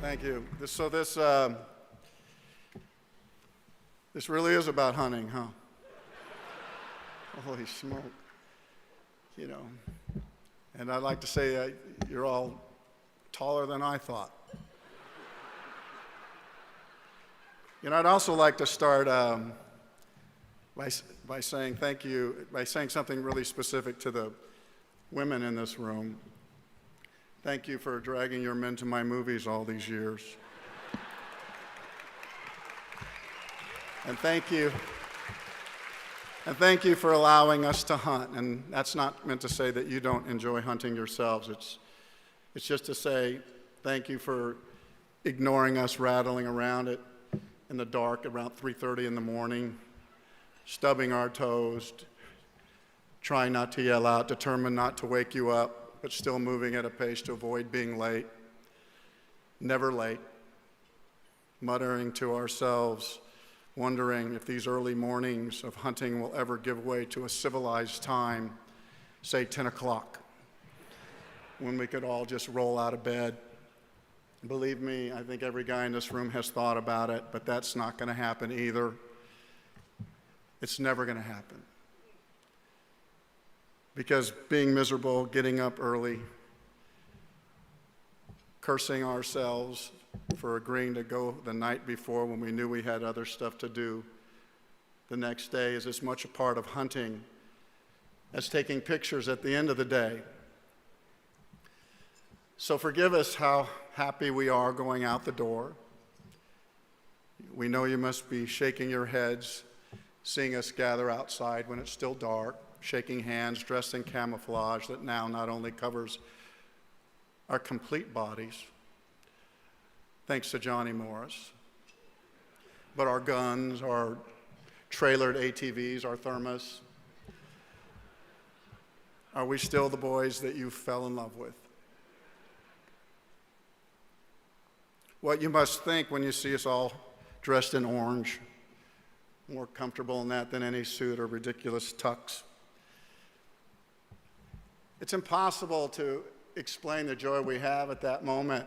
Thank you. This really is about hunting, huh? Holy smoke. You know, and I'd like to say you're all taller than I thought. You know, I'd also like to start by saying thank you, by saying something really specific to the women in this room. Thank you for dragging your men to my movies all these years. And thank you for allowing us to hunt. And that's not meant to say that you don't enjoy hunting yourselves. It's just to say thank you for ignoring us rattling around it in the dark around 3:30 in the morning, stubbing our toes, trying not to yell out, determined not to wake you up, but still moving at a pace to avoid being late, never late, muttering to ourselves, wondering if these early mornings of hunting will ever give way to a civilized time, say 10 o'clock, when we could all just roll out of bed. Believe me, I think every guy in this room has thought about it, but that's not going to happen either. It's never going to happen. Because being miserable, getting up early, cursing ourselves for agreeing to go the night before when we knew we had other stuff to do the next day is as much a part of hunting as taking pictures at the end of the day. So forgive us how happy we are going out the door. We know you must be shaking your heads, seeing us gather outside when it's still dark, shaking hands, dressed in camouflage that now not only covers our complete bodies, thanks to Johnny Morris, but our guns, our trailered ATVs, our thermos. Are we still the boys that you fell in love with? What you must think when you see us all dressed in orange, more comfortable in that than any suit or ridiculous tux. It's impossible to explain the joy we have at that moment,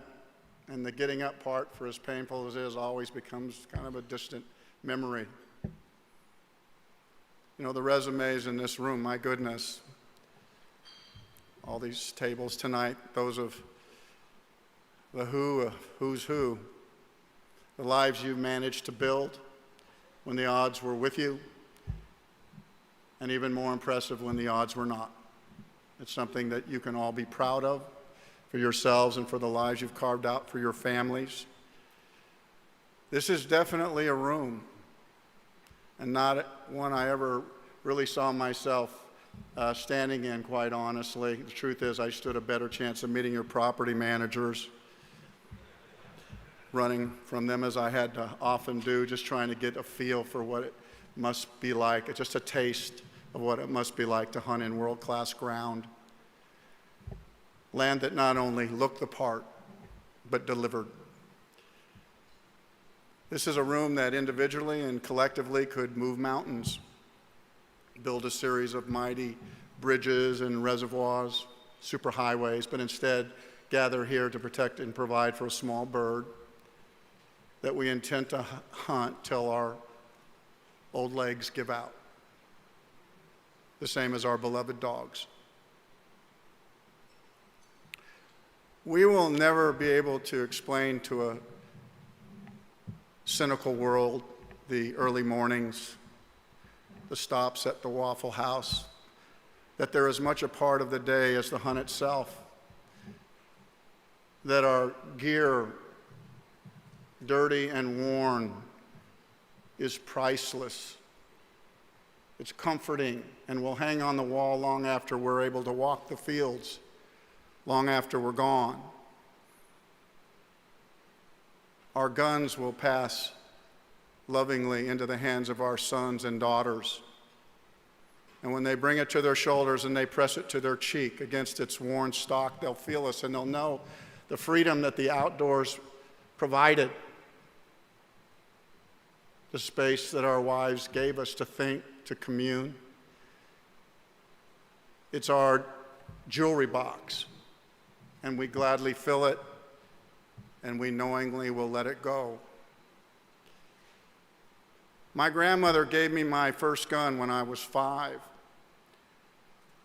and the getting up part, for as painful as it is, always becomes kind of a distant memory. You know, the resumes in this room, my goodness, all these tables tonight, those of the who's who, the lives you managed to build when the odds were with you, and even more impressive when the odds were not. It's something that you can all be proud of for yourselves and for the lives you've carved out for your families. This is definitely a room, and not one I ever really saw myself standing in, quite honestly. The truth is, I stood a better chance of meeting your property managers, running from them as I had to often do, just trying to get a feel for what it must be like, just a taste of what it must be like to hunt in world-class ground. Land that not only looked the part, but delivered. This is a room that individually and collectively could move mountains, build a series of mighty bridges and reservoirs, superhighways, but instead gather here to protect and provide for a small bird that we intend to hunt till our old legs give out, the same as our beloved dogs. We will never be able to explain to a cynical world the early mornings, the stops at the Waffle House, that they're as much a part of the day as the hunt itself, that our gear, dirty and worn, is priceless. It's comforting and will hang on the wall long after we're able to walk the fields, long after we're gone. Our guns will pass lovingly into the hands of our sons and daughters. And when they bring it to their shoulders and they press it to their cheek against its worn stock, they'll feel us and they'll know the freedom that the outdoors provided, the space that our wives gave us to think, to commune. It's our jewelry box, and we gladly fill it and we knowingly will let it go. My grandmother gave me my first gun when I was 5.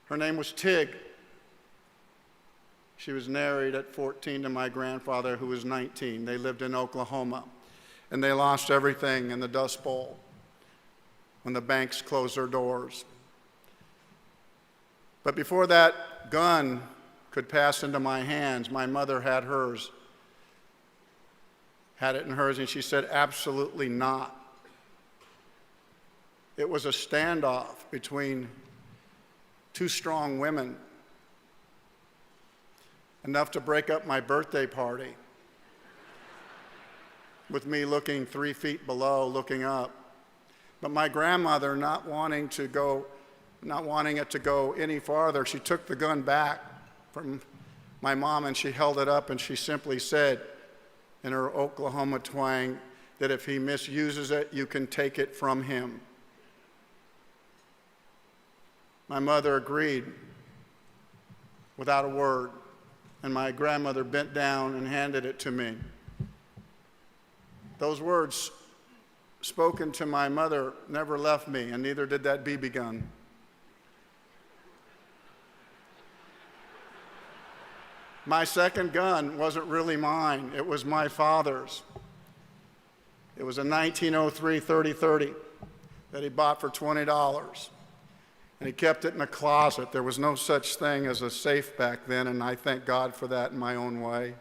Her name was Tig. She was married at 14 to my grandfather, who was 19. They lived in Oklahoma, and they lost everything in the Dust Bowl when the banks closed their doors. But before that gun could pass into my hands, my mother had it in hers, and she said, absolutely not. It was a standoff between two strong women, enough to break up my birthday party, with me looking 3 feet below, looking up. But my grandmother, not wanting it to go any farther, she took the gun back from my mom and she held it up and she simply said, in her Oklahoma twang, that if he misuses it, you can take it from him. My mother agreed without a word, and my grandmother bent down and handed it to me. Those words spoken to my mother never left me, and neither did that BB gun. My second gun wasn't really mine, it was my father's. It was a 1903 30-30 that he bought for $20. And he kept it in a closet. There was no such thing as a safe back then, and I thank God for that in my own way.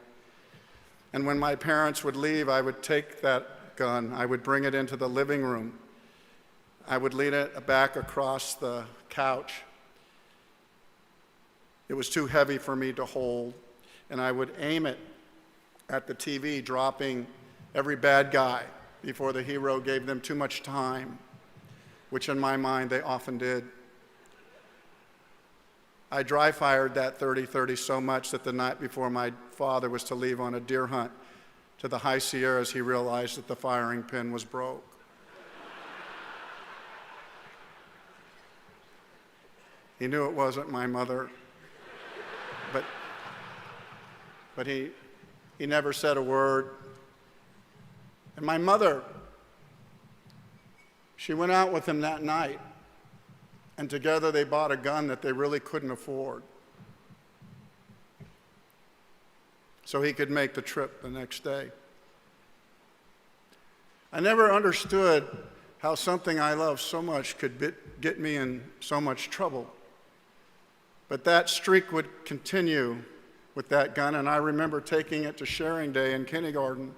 And when my parents would leave, I would take that gun, I would bring it into the living room. I would lean it back across the couch. It was too heavy for me to hold, and I would aim it at the TV, dropping every bad guy before the hero gave them too much time, which in my mind they often did. I dry fired that 30-30 so much that the night before my father was to leave on a deer hunt to the high Sierras, he realized that the firing pin was broke. He knew it wasn't my mother, but he never said a word. And my mother, she went out with him that night, and together they bought a gun that they really couldn't afford, so he could make the trip the next day. I never understood how something I love so much could get me in so much trouble. But that streak would continue with that gun, and I remember taking it to sharing day in kindergarten.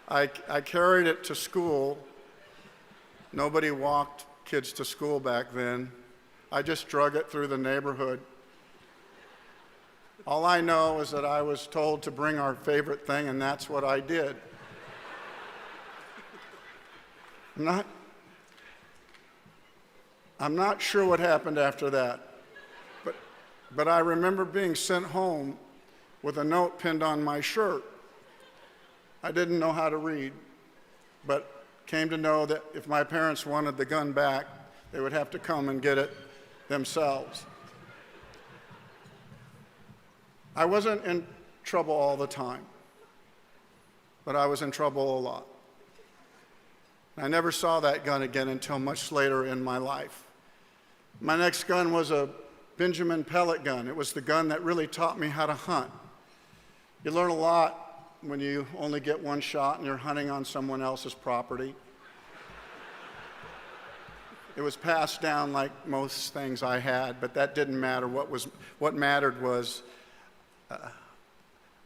I carried it to school. Nobody walked kids to school back then. I just drug it through the neighborhood. All I know is that I was told to bring our favorite thing, and that's what I did. I'm not sure what happened after that, but I remember being sent home with a note pinned on my shirt. I didn't know how to read, but came to know that if my parents wanted the gun back, they would have to come and get it themselves. I wasn't in trouble all the time, but I was in trouble a lot. I never saw that gun again until much later in my life. My next gun was a Benjamin pellet gun. It was the gun that really taught me how to hunt. You learn a lot when you only get one shot and you're hunting on someone else's property. It was passed down like most things I had, but that didn't matter. What mattered was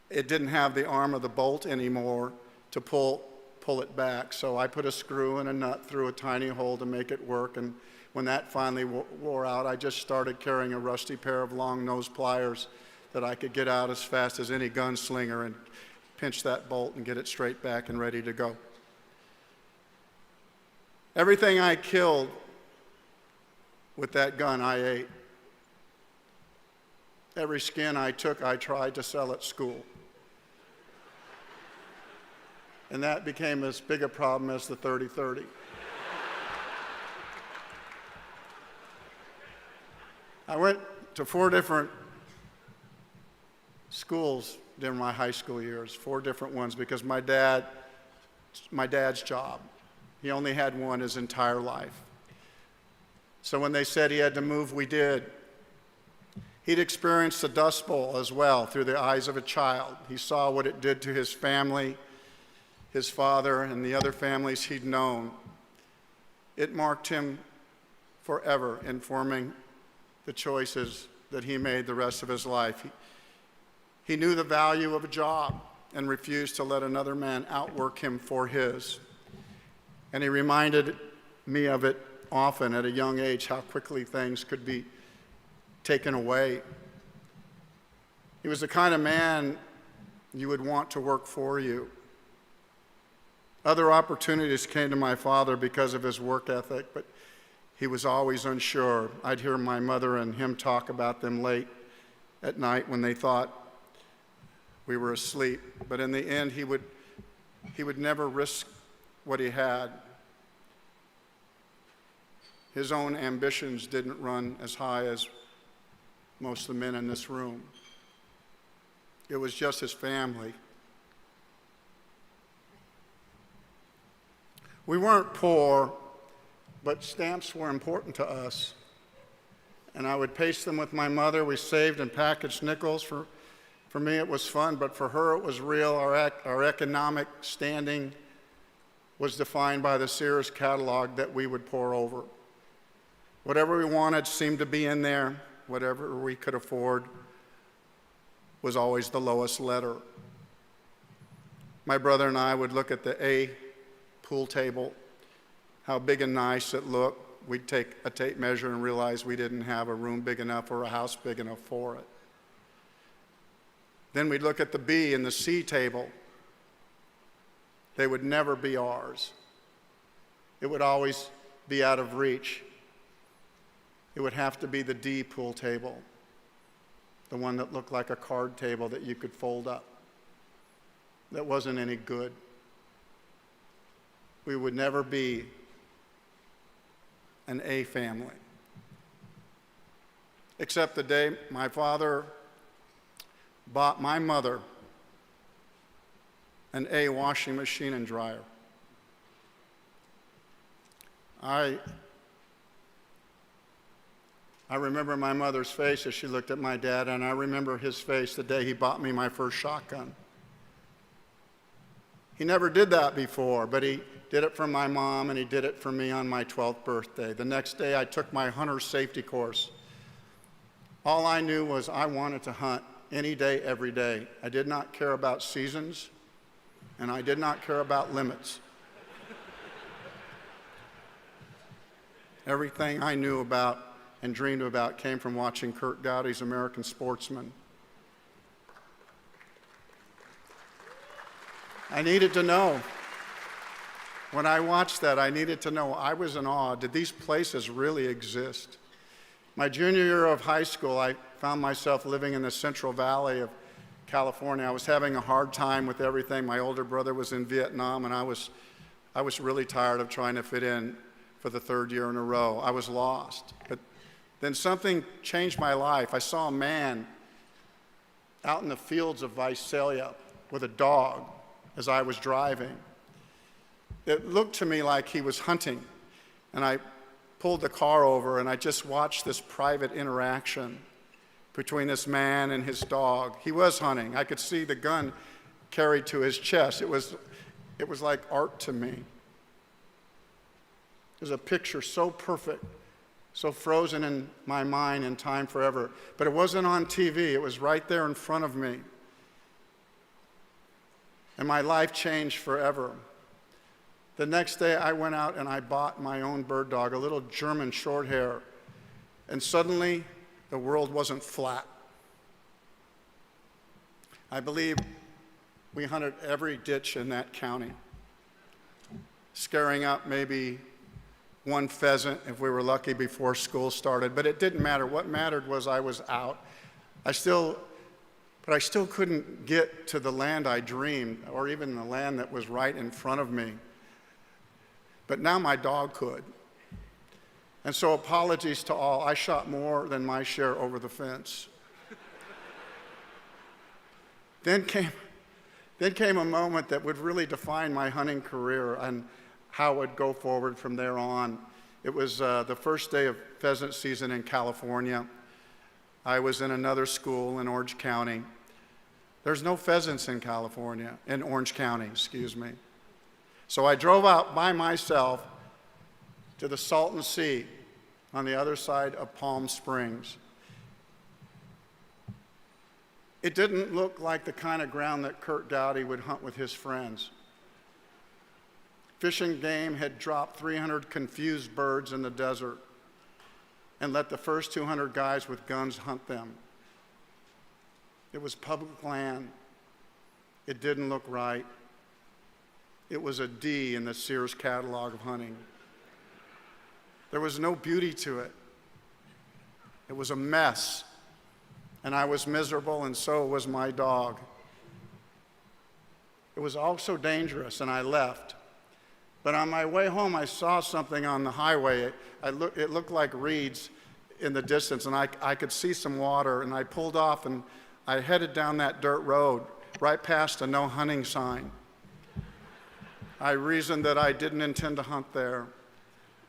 it didn't have the arm of the bolt anymore to pull it back. So I put a screw and a nut through a tiny hole to make it work, and when that finally wore out, I just started carrying a rusty pair of long nose pliers that I could get out as fast as any gunslinger and pinch that bolt and get it straight back and ready to go. Everything I killed with that gun, I ate. Every skin I took, I tried to sell at school. And that became as big a problem as the 30-30. I went to 4 different schools during my high school years, 4 different ones, because my dad's job, he only had one his entire life. So when they said he had to move, we did. He'd experienced the Dust Bowl as well through the eyes of a child. He saw what it did to his family, his father, and the other families he'd known. It marked him forever in forming the choices that he made the rest of his life. He knew the value of a job and refused to let another man outwork him for his. And he reminded me of it often at a young age, how quickly things could be taken away. He was the kind of man you would want to work for you. Other opportunities came to my father because of his work ethic, but he was always unsure. I'd hear my mother and him talk about them late at night when they thought we were asleep. But in the end, he would never risk what he had. His own ambitions didn't run as high as most of the men in this room. It was just his family. We weren't poor, but stamps were important to us. And I would paste them with my mother. We saved and packaged nickels. For me, it was fun, but for her, it was real. Our economic standing was defined by the Sears catalog that we would pore over. Whatever we wanted seemed to be in there. Whatever we could afford was always the lowest letter. My brother and I would look at the A pool table, how big and nice it looked. We'd take a tape measure and realize we didn't have a room big enough or a house big enough for it. Then we'd look at the B and the C table. They would never be ours. It would always be out of reach. It would have to be the D pool table, the one that looked like a card table that you could fold up, that wasn't any good. We would never be an A family. Except the day my father bought my mother an A washing machine and dryer. I remember my mother's face as she looked at my dad, and I remember his face the day he bought me my first shotgun. He never did that before, but he did it for my mom, and he did it for me on my 12th birthday. The next day, I took my hunter safety course. All I knew was I wanted to hunt any day, every day. I did not care about seasons, and I did not care about limits. Everything I knew about and dreamed about came from watching Kurt Dowdy's American Sportsman. I needed to know. When I watched that, I needed to know. I was in awe. Did these places really exist? My junior year of high school, I found myself living in the Central Valley of California. I was having a hard time with everything. My older brother was in Vietnam, and I was really tired of trying to fit in for the 3rd year in a row. I was lost. But then something changed my life. I saw a man out in the fields of Visalia with a dog as I was driving. It looked to me like he was hunting, and I pulled the car over, and I just watched this private interaction between this man and his dog. He was hunting. I could see the gun carried to his chest. It was like art to me. It was a picture so perfect, so frozen in my mind in time forever. But it wasn't on TV. It was right there in front of me. And my life changed forever. The next day, I went out and I bought my own bird dog, a little German short hair. And suddenly, the world wasn't flat. I believe we hunted every ditch in that county, scaring up maybe one pheasant if we were lucky before school started. But it didn't matter. What mattered was I was out. But I still couldn't get to the land I dreamed, or even the land that was right in front of me. But now my dog could. And so apologies to all. I shot more than my share over the fence. Then came a moment that would really define my hunting career and how it would go forward from there on. It was the first day of pheasant season in California. I was in another school in Orange County. There's no pheasants in California, in Orange County, excuse me. So I drove out by myself to the Salton Sea on the other side of Palm Springs. It didn't look like the kind of ground that Kurt Dowdy would hunt with his friends. Fish and Game had dropped 300 confused birds in the desert and let the first 200 guys with guns hunt them. It was public land. It didn't look right. It was a D in the Sears catalog of hunting. There was no beauty to it. It was a mess. And I was miserable, and so was my dog. It was also dangerous, and I left. But on my way home, I saw something on the highway. It looked like reeds in the distance, and I could see some water, and I pulled off, and I headed down that dirt road right past a no hunting sign. I reasoned that I didn't intend to hunt there,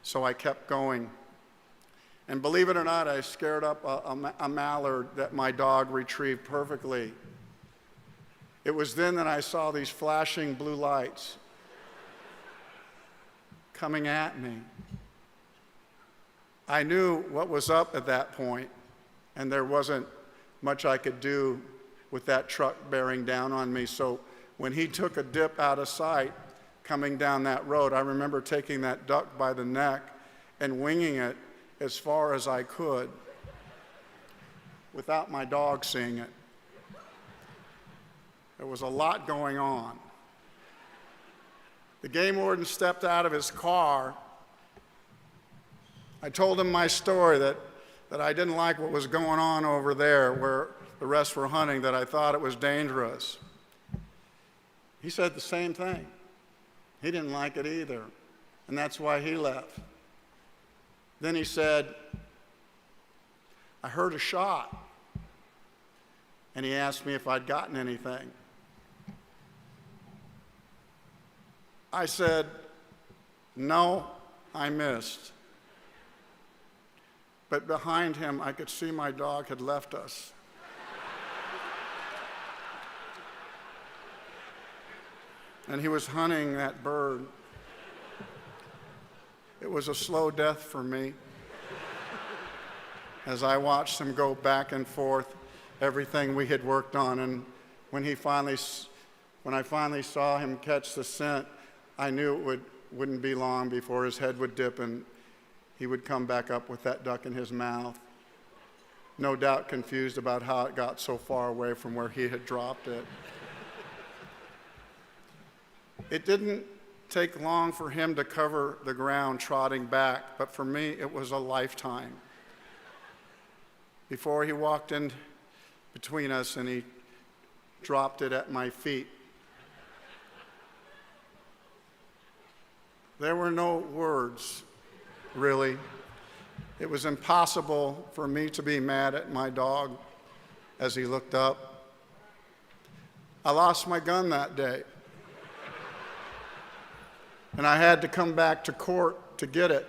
so I kept going. And believe it or not, I scared up a mallard that my dog retrieved perfectly. It was then that I saw these flashing blue lights coming at me. I knew what was up at that point, and there wasn't much I could do with that truck bearing down on me. So when he took a dip out of sight coming down that road, I remember taking that duck by the neck and winging it as far as I could without my dog seeing it. There was a lot going on. The game warden stepped out of his car. I told him my story that I didn't like what was going on over there where the rest were hunting, that I thought it was dangerous. He said the same thing. He didn't like it either, and that's why he left. Then he said, I heard a shot, and he asked me if I'd gotten anything. I said, no, I missed. But behind him, I could see my dog had left us. And he was hunting that bird. It was a slow death for me as I watched him go back and forth, everything we had worked on. And when I finally saw him catch the scent, I knew it wouldn't be long before his head would dip and he would come back up with that duck in his mouth, no doubt confused about how it got so far away from where he had dropped it. It didn't take long for him to cover the ground trotting back, but for me it was a lifetime before he walked in between us and he dropped it at my feet. There were no words, really. It was impossible for me to be mad at my dog as he looked up. I lost my gun that day, and I had to come back to court to get it.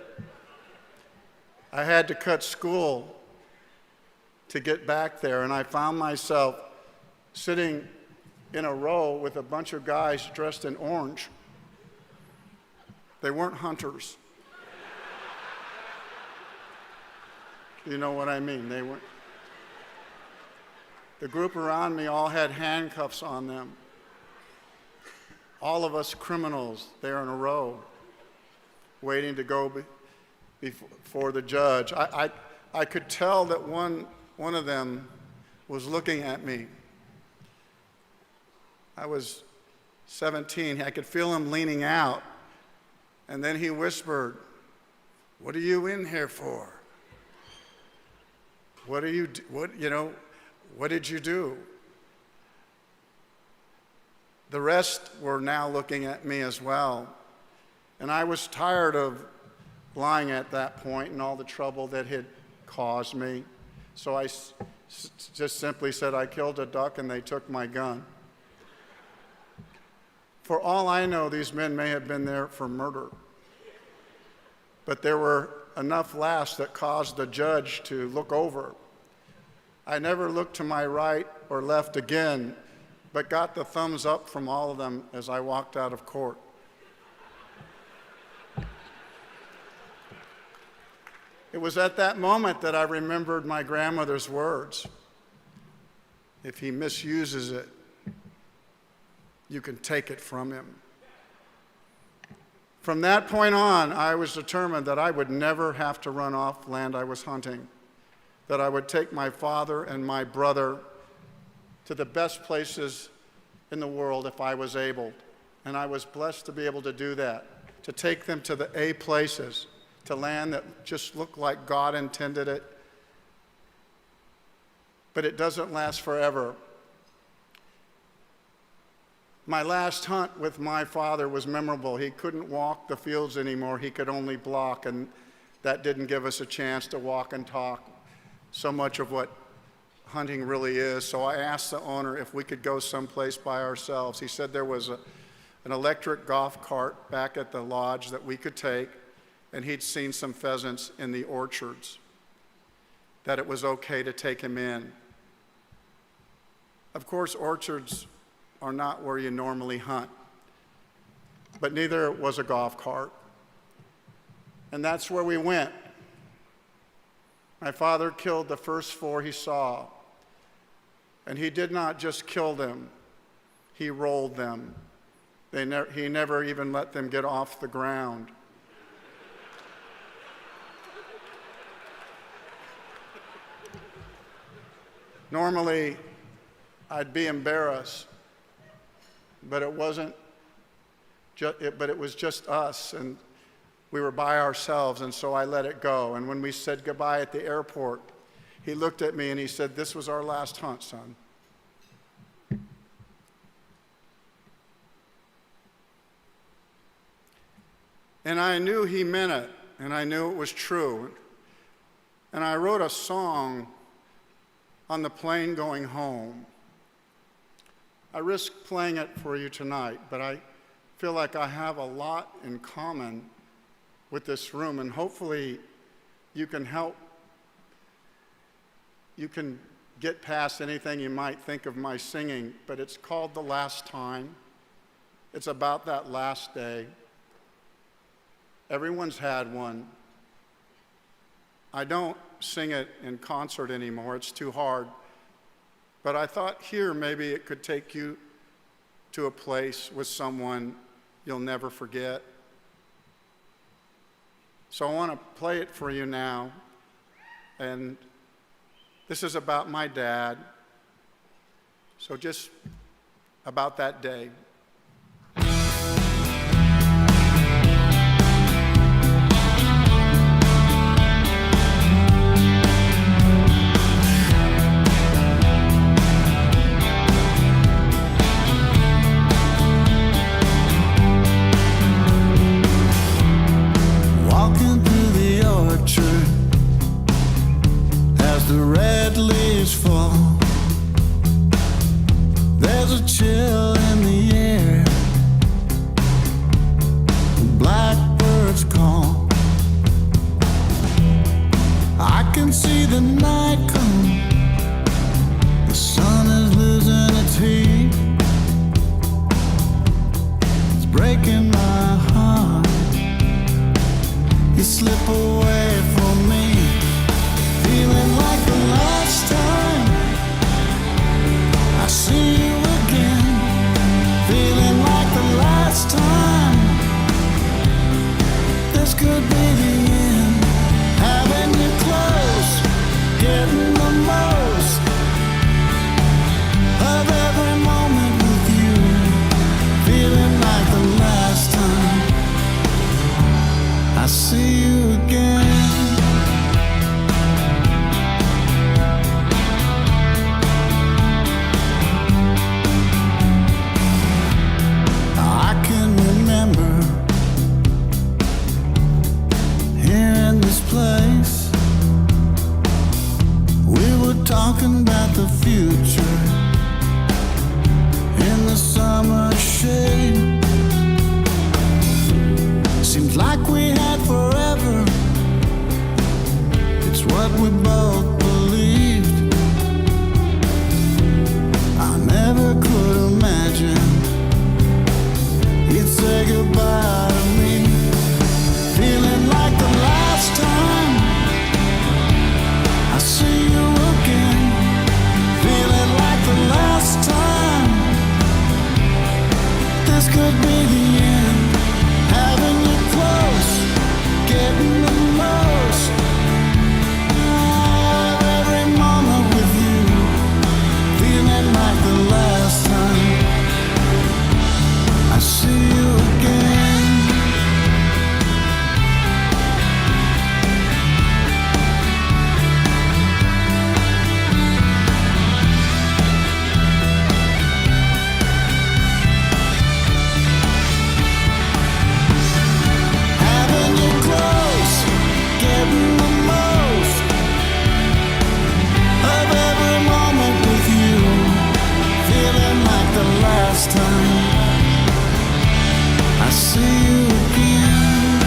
I had to cut school to get back there, and I found myself sitting in a row with a bunch of guys dressed in orange. They weren't hunters. You know what I mean? They weren't. The group around me all had handcuffs on them. All of us criminals there in a row, waiting to go before the judge. I could tell that one of them was looking at me. I was 17. I could feel him leaning out. And then he whispered, "What are you in here for? What did you do?" The rest were now looking at me as well. And I was tired of lying at that point and all the trouble that had caused me. So I just simply said, I killed a duck and they took my gun. For all I know, these men may have been there for murder. But there were enough laughs that caused the judge to look over. I never looked to my right or left again, but got the thumbs up from all of them as I walked out of court. It was at that moment that I remembered my grandmother's words. If he misuses it, you can take it from him. From that point on, I was determined that I would never have to run off land I was hunting, that I would take my father and my brother to the best places in the world if I was able. And I was blessed to be able to do that, to take them to the A places, to land that just looked like God intended it. But it doesn't last forever. My last hunt with my father was memorable. He couldn't walk the fields anymore. He could only block, and that didn't give us a chance to walk and talk so much of what hunting really is. So I asked the owner if we could go someplace by ourselves. He said there was an electric golf cart back at the lodge that we could take, and he'd seen some pheasants in the orchards, that it was okay to take him in. Of course, orchards are not where you normally hunt, but neither was a golf cart. And that's where we went. My father killed the first 4 he saw, and he did not just kill them, he rolled them. He never even let them get off the ground. Normally, I'd be embarrassed, but it wasn't. But it was just us, and we were by ourselves, and so I let it go. And when we said goodbye at the airport, he looked at me and he said, "This was our last hunt, son." And I knew he meant it, and I knew it was true. And I wrote a song on the plane going home. I risk playing it for you tonight, but I feel like I have a lot in common with this room, and hopefully you can help. You can get past anything you might think of my singing, but it's called The Last Time. It's about that last day. Everyone's had one. I don't sing it in concert anymore, it's too hard. But I thought here maybe it could take you to a place with someone you'll never forget. So I want to play it for you now. And this is about my dad. So just about that day. The red leaves fall. There's a chill in the air. The blackbirds call. I can see the night come. The sun is losing its heat. It's breaking my heart. You slip away from me, feeling like the last time I see you again. Feeling like the last time this could be the end. Having you close, getting the most of every moment with you. Feeling like the last time I see you again. this could be the end. Having you close, getting the most of every moment with you, feeling like the last time I see you again. Having you close, getting the most of every moment with you, feeling like the last time I see you again.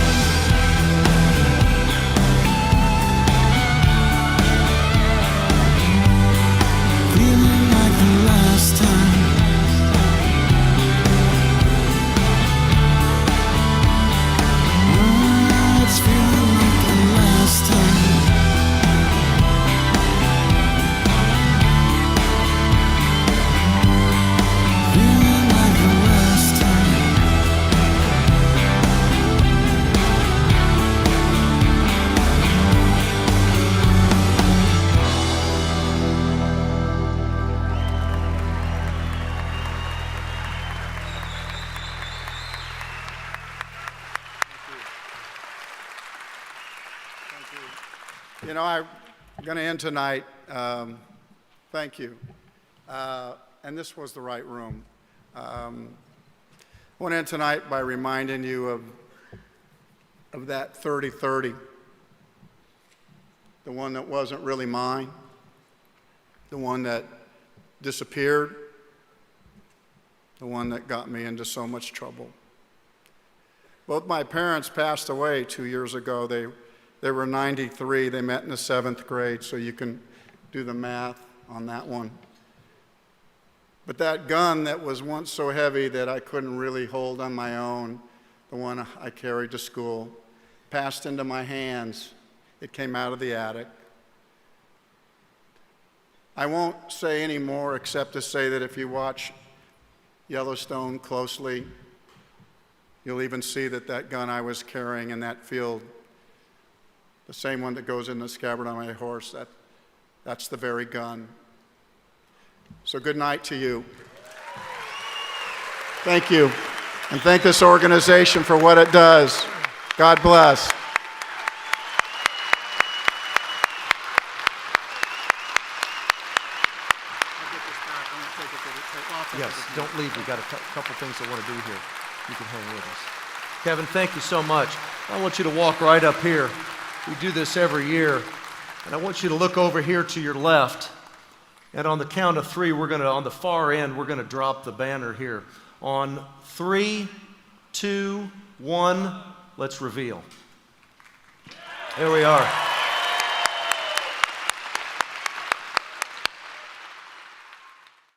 Feeling like the last time. It's feeling like the last time. Feeling like the last time. You know, I'm going to end tonight. Thank you. And this was the right room. I want to end tonight by reminding you of that 30-30, the one that wasn't really mine, the one that disappeared, the one that got me into so much trouble. Both my parents passed away 2 years ago. They were 93. They met in the 7th grade, so you can do the math on that one. But that gun that was once so heavy that I couldn't really hold on my own, the one I carried to school, passed into my hands. It came out of the attic. I won't say any more except to say that if you watch Yellowstone closely, you'll even see that that gun I was carrying in that field, the same one that goes in the scabbard on my horse, that's the very gun. So good night to you. Thank you. And thank this organization for what it does. God bless. Yes, don't leave. We've got a couple things I want to do here. You can hang with us. Kevin, thank you so much. I want you to walk right up here. We do this every year. And I want you to look over here to your left. And on the count of 3, on the far end, we're going to drop the banner here. On 3, 2, 1, let's reveal. There we are.